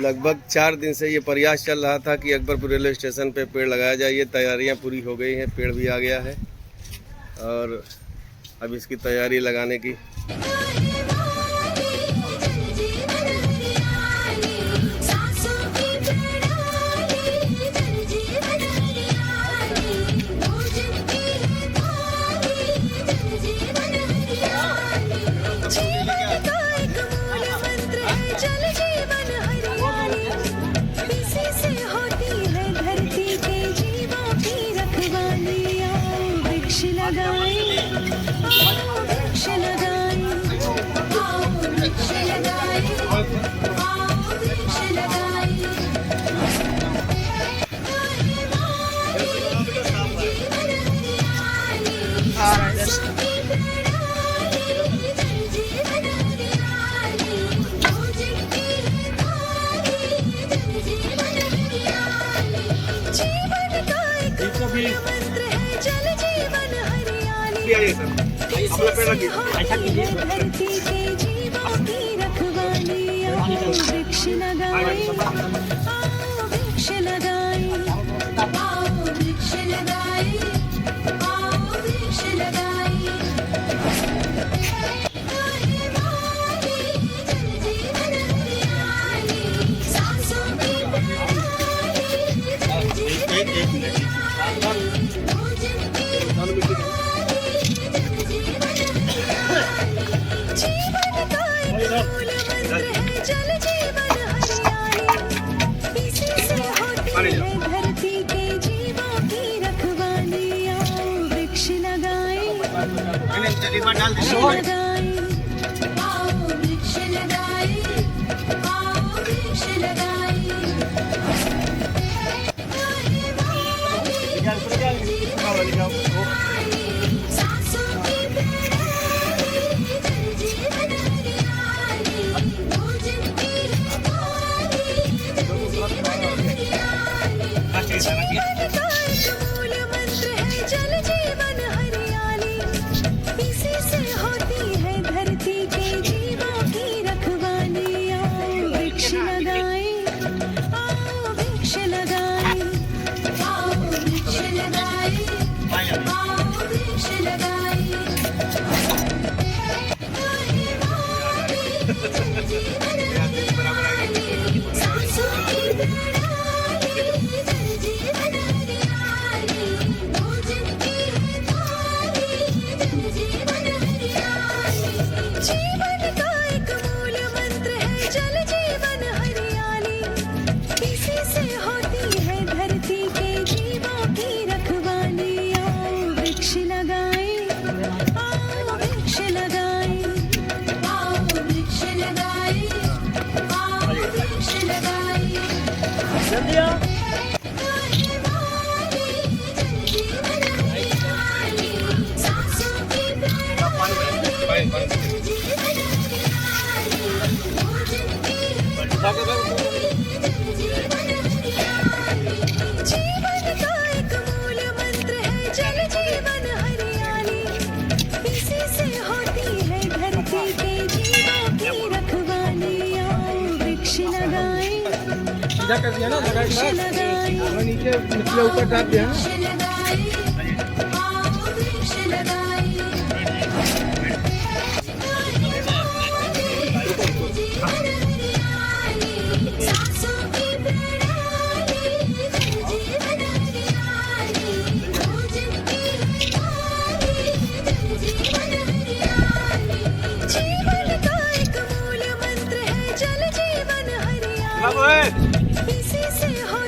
लगभग 4 दिन से ये प्रयास चल रहा था कि अकबरपुर रेलवे स्टेशन पे पेड़ लगाया जाए। ये तैयारियां पूरी हो गई हैं, पेड़ भी आ गया है और अब इसकी तैयारी लगाने की कर दिया ना, लगा नीचे निचले ऊपर डाल दिया ना। इसी से हो